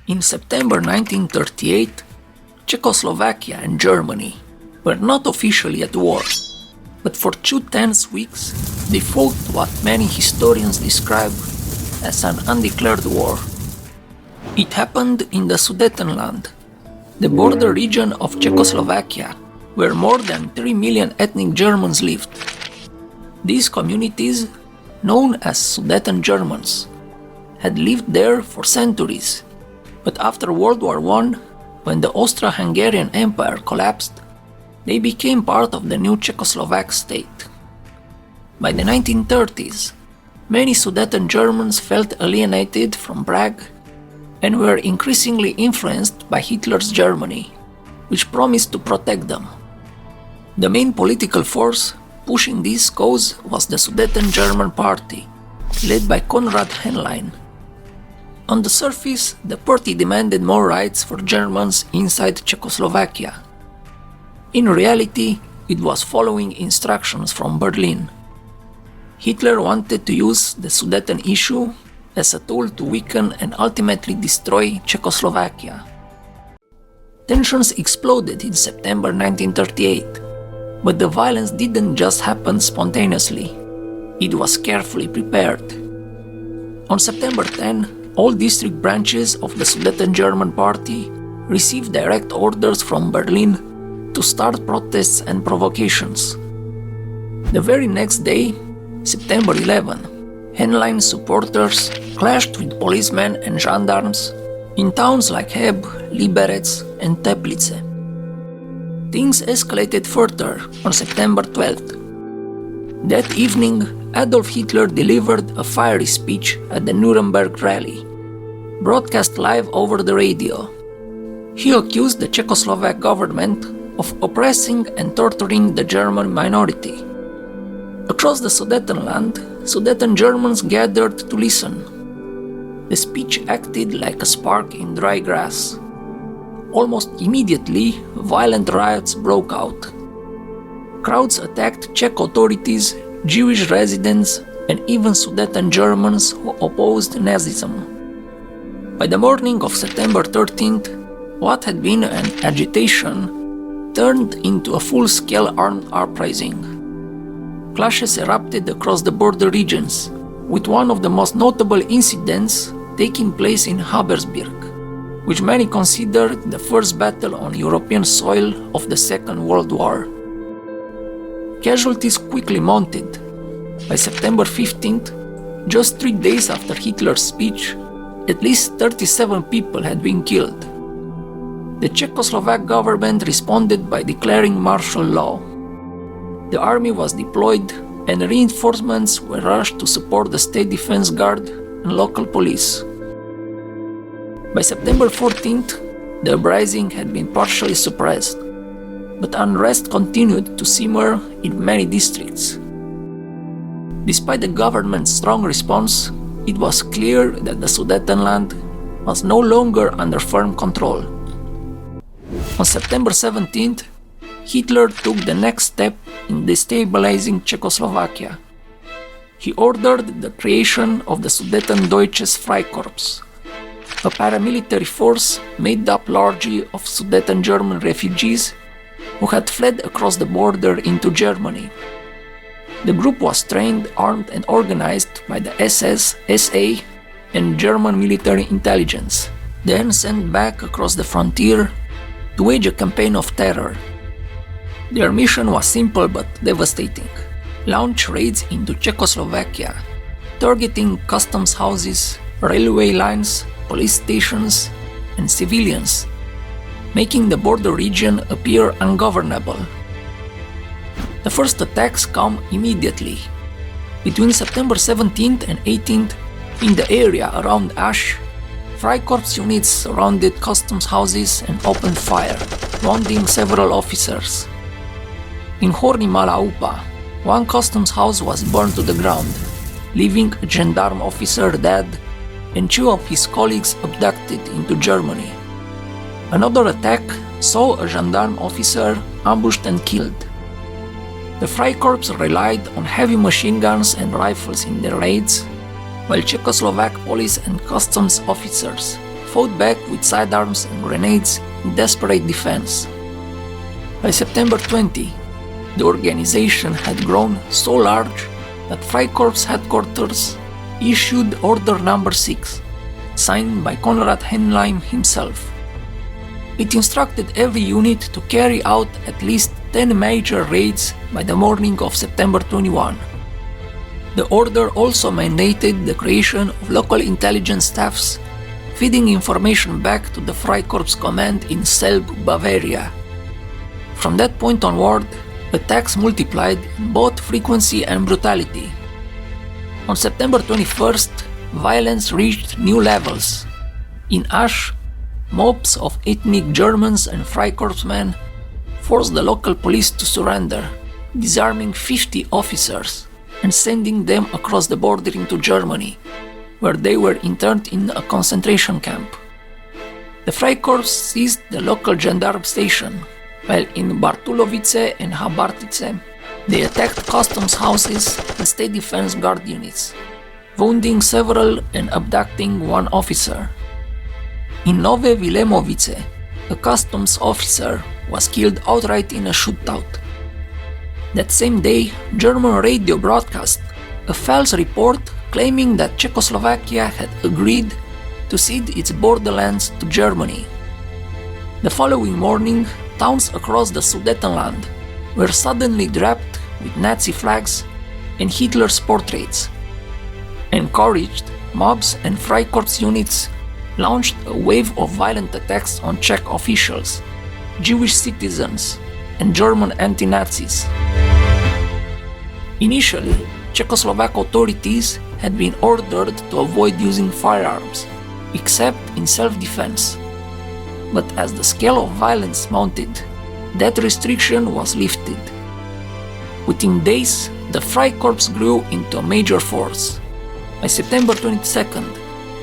In September 1938, Czechoslovakia and Germany were not officially at war, but for 2 tense weeks they fought what many historians describe as an undeclared war. It happened in the Sudetenland, the border region of Czechoslovakia, where more than 3 million ethnic Germans lived. These communities, known as Sudeten Germans, had lived there for centuries, but after World War I, when the Austro-Hungarian Empire collapsed, they became part of the new Czechoslovak state. By the 1930s, many Sudeten Germans felt alienated from Prague and were increasingly influenced by Hitler's Germany, which promised to protect them. The main political force pushing this cause was the Sudeten German Party, led by Konrad Henlein. On the surface, the party demanded more rights for Germans inside Czechoslovakia. In reality, it was following instructions from Berlin. Hitler wanted to use the Sudeten issue as a tool to weaken and ultimately destroy Czechoslovakia. Tensions exploded in September 1938, but the violence didn't just happen spontaneously. It was carefully prepared. On September 10, all district branches of the Sudeten German Party received direct orders from Berlin to start protests and provocations. The very next day, September 11, Henlein supporters clashed with policemen and gendarmes in towns like Heb, Liberec and Teplice. Things escalated further on September 12th. That evening, Adolf Hitler delivered a fiery speech at the Nuremberg rally, broadcast live over the radio. He accused the Czechoslovak government of oppressing and torturing the German minority. Across the Sudetenland, Sudeten Germans gathered to listen. The speech acted like a spark in dry grass. Almost immediately, violent riots broke out. Crowds attacked Czech authorities, Jewish residents, and even Sudeten Germans who opposed Nazism. By the morning of September 13th, what had been an agitation turned into a full-scale armed uprising. Clashes erupted across the border regions, with one of the most notable incidents taking place in Habersberg, which many considered the first battle on European soil of the Second World War. Casualties quickly mounted. By September 15th, just 3 days after Hitler's speech, at least 37 people had been killed. The Czechoslovak government responded by declaring martial law. The army was deployed and reinforcements were rushed to support the State Defense Guard and local police. By September 14th, the uprising had been partially suppressed, but unrest continued to simmer in many districts. Despite the government's strong response, it was clear that the Sudetenland was no longer under firm control. On September 17th, Hitler took the next step in destabilizing Czechoslovakia. He ordered the creation of the Sudeten Freikorps, a paramilitary force made up largely of Sudeten German refugees who had fled across the border into Germany. The group was trained, armed and organized by the SS, SA and German military intelligence, then sent back across the frontier to wage a campaign of terror. Their mission was simple but devastating: launch raids into Czechoslovakia, targeting customs houses, railway lines, police stations, and civilians, making the border region appear ungovernable. The first attacks come immediately. Between September 17th and 18th, in the area around Ash, Freikorps units surrounded customs houses and opened fire, wounding several officers. In Horní Malá Úpa, one customs house was burned to the ground, leaving a gendarme officer dead and 2 of his colleagues abducted into Germany. Another attack saw a gendarme officer ambushed and killed. The Freikorps relied on heavy machine guns and rifles in their raids, while Czechoslovak police and customs officers fought back with sidearms and grenades in desperate defense. By September 20, the organization had grown so large that Freikorps headquarters issued Order No. 6, signed by Konrad Henlein himself. It instructed every unit to carry out at least 10 major raids by the morning of September 21. The order also mandated the creation of local intelligence staffs, feeding information back to the Freikorps command in Selb, Bavaria. From that point onward, attacks multiplied in both frequency and brutality. On September 21st, violence reached new levels. In Asch, mobs of ethnic Germans and Freikorps men forced the local police to surrender, disarming 50 officers and sending them across the border into Germany, where they were interned in a concentration camp. The Freikorps seized the local gendarme station, while in Bartulovice and Habartice, they attacked customs houses and state defense guard units, wounding several and abducting one officer. In Nove Vilemovice, a customs officer was killed outright in a shootout. That same day, German radio broadcast a false report claiming that Czechoslovakia had agreed to cede its borderlands to Germany. The following morning, towns across the Sudetenland were suddenly draped with Nazi flags and Hitler's portraits. Encouraged, mobs and Freikorps units launched a wave of violent attacks on Czech officials, Jewish citizens, and German anti-Nazis. Initially, Czechoslovak authorities had been ordered to avoid using firearms, except in self-defense. But as the scale of violence mounted, that restriction was lifted. Within days, the Freikorps grew into a major force. By September 22nd,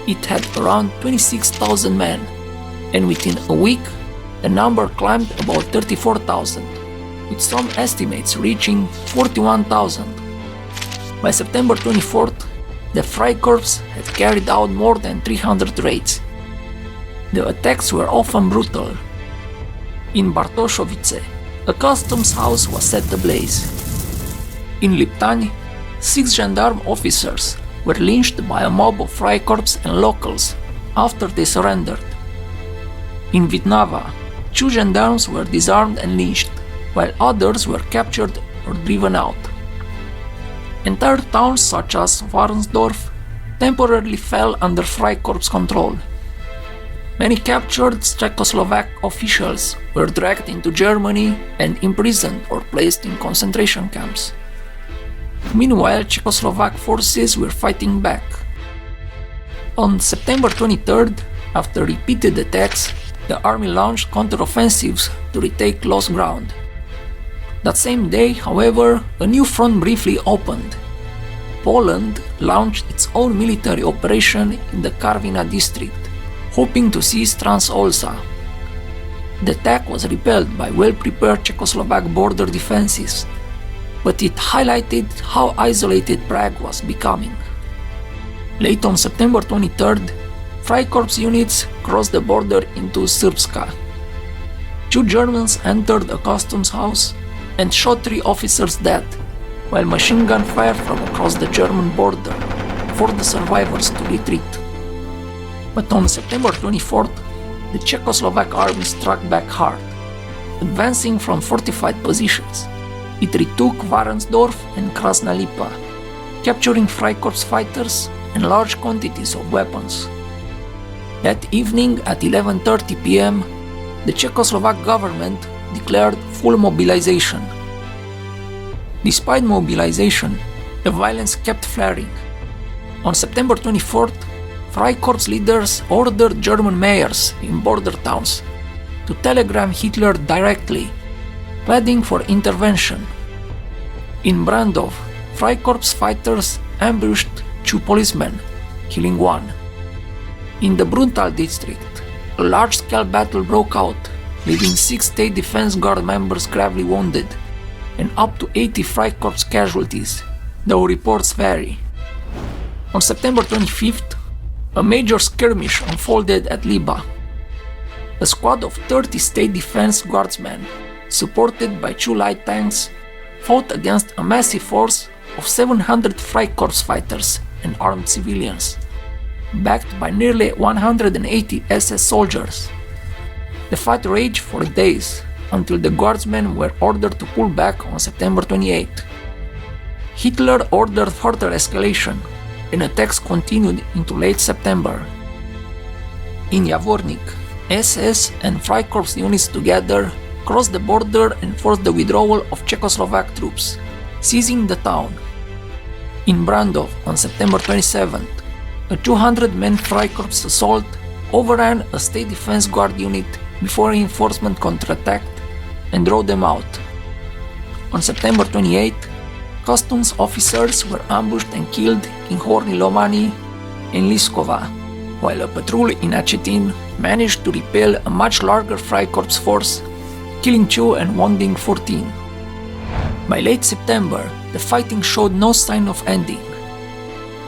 it had around 26,000 men, and within a week, the number climbed about 34,000, with some estimates reaching 41,000. By September 24th, the Freikorps had carried out more than 300 raids. The attacks were often brutal. In Bartoshovice, a customs house was set ablaze. In Liptani, 6 gendarme officers were lynched by a mob of Freikorps and locals after they surrendered. In Vitnava, 2 gendarmes were disarmed and lynched, while others were captured or driven out. Entire towns such as Warnsdorf temporarily fell under Freikorps control. Many captured Czechoslovak officials were dragged into Germany and imprisoned or placed in concentration camps. Meanwhile, Czechoslovak forces were fighting back. On September 23rd, after repeated attacks, the army launched counteroffensives to retake lost ground. That same day, however, a new front briefly opened. Poland launched its own military operation in the Karvina district, hoping to seize Trans-Olsa. The attack was repelled by well-prepared Czechoslovak border defenses, but it highlighted how isolated Prague was becoming. Late on September 23rd, Freikorps units crossed the border into Srpska. 2 Germans entered a customs house and shot 3 officers dead, while machine gun fire from across the German border forced the survivors to retreat. But on September 24th, the Czechoslovak army struck back hard, advancing from fortified positions. It retook Warnsdorf and Krasna Lipa, capturing Freikorps fighters and large quantities of weapons. That evening at 11:30 p.m., the Czechoslovak government declared full mobilization. Despite mobilization, the violence kept flaring. On September 24th, Freikorps leaders ordered German mayors in border towns to telegram Hitler directly, pleading for intervention. In Brandov, Freikorps fighters ambushed 2 policemen, killing 1. In the Bruntal district, a large-scale battle broke out, leaving 6 State Defense Guard members gravely wounded and up to 80 Freikorps casualties, though reports vary. On September 25th, a major skirmish unfolded at Liba. A squad of 30 state defense guardsmen, supported by 2 light tanks, fought against a massive force of 700 Freikorps fighters and armed civilians, backed by nearly 180 SS soldiers. The fight raged for days until the guardsmen were ordered to pull back on September 28. Hitler ordered further escalation, and attacks continued into late September. In Javornik, SS and Freikorps units together crossed the border and forced the withdrawal of Czechoslovak troops, seizing the town. In Brandov on September 27th, a 200-man Freikorps assault overran a state defense guard unit before reinforcement counterattacked and drove them out. On September 28, customs officers were ambushed and killed in Horny Lomani and Liskova, while a patrol in Achetin managed to repel a much larger Freikorps force, killing 2 and wounding 14. By late September, the fighting showed no sign of ending.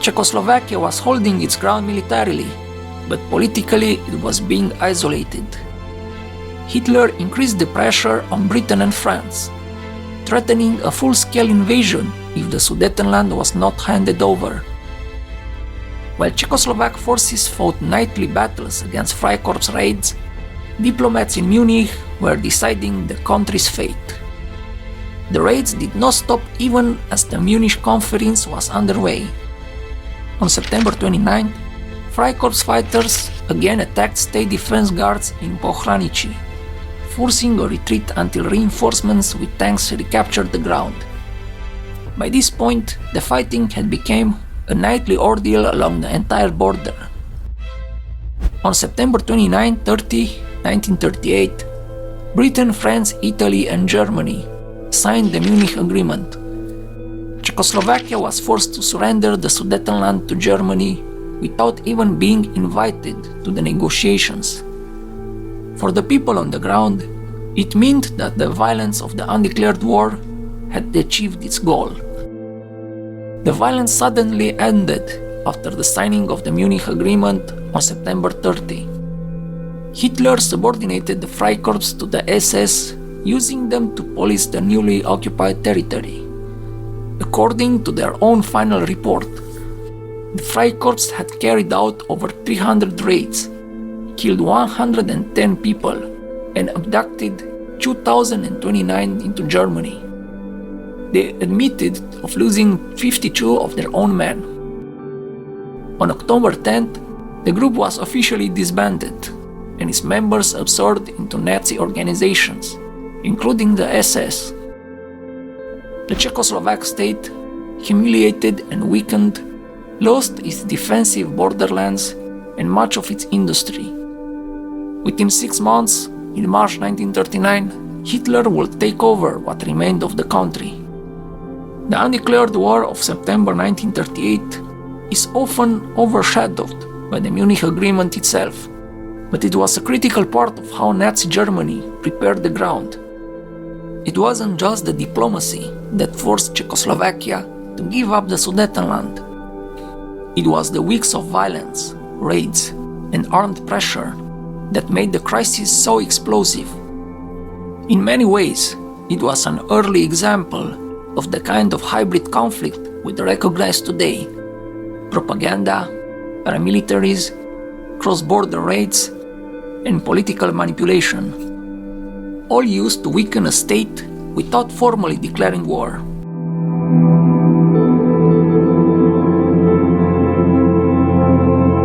Czechoslovakia was holding its ground militarily, but politically it was being isolated. Hitler increased the pressure on Britain and France, threatening a full-scale invasion if the Sudetenland was not handed over. While Czechoslovak forces fought nightly battles against Freikorps raids, diplomats in Munich were deciding the country's fate. The raids did not stop even as the Munich conference was underway. On September 29, Freikorps fighters again attacked state defense guards in Pochranichi, forcing a retreat until reinforcements with tanks recaptured the ground. By this point, the fighting had become a nightly ordeal along the entire border. On September 29-30, 1938, Britain, France, Italy and Germany signed the Munich Agreement. Czechoslovakia was forced to surrender the Sudetenland to Germany without even being invited to the negotiations. For the people on the ground, it meant that the violence of the undeclared war had achieved its goal. The violence suddenly ended after the signing of the Munich Agreement on September 30. Hitler subordinated the Freikorps to the SS, using them to police the newly occupied territory. According to their own final report, the Freikorps had carried out over 300 raids, killed 110 people, and abducted 2,029 into Germany. They admitted of losing 52 of their own men. On October 10th, the group was officially disbanded, and its members absorbed into Nazi organizations, including the SS. The Czechoslovak state, humiliated and weakened, lost its defensive borderlands and much of its industry. Within 6 months, in March 1939, Hitler would take over what remained of the country. The undeclared war of September 1938 is often overshadowed by the Munich Agreement itself, but it was a critical part of how Nazi Germany prepared the ground. It wasn't just the diplomacy that forced Czechoslovakia to give up the Sudetenland. It was the weeks of violence, raids, and armed pressure that made the crisis so explosive. In many ways, it was an early example of the kind of hybrid conflict we recognize today: propaganda, paramilitaries, cross-border raids, and political manipulation, all used to weaken a state without formally declaring war.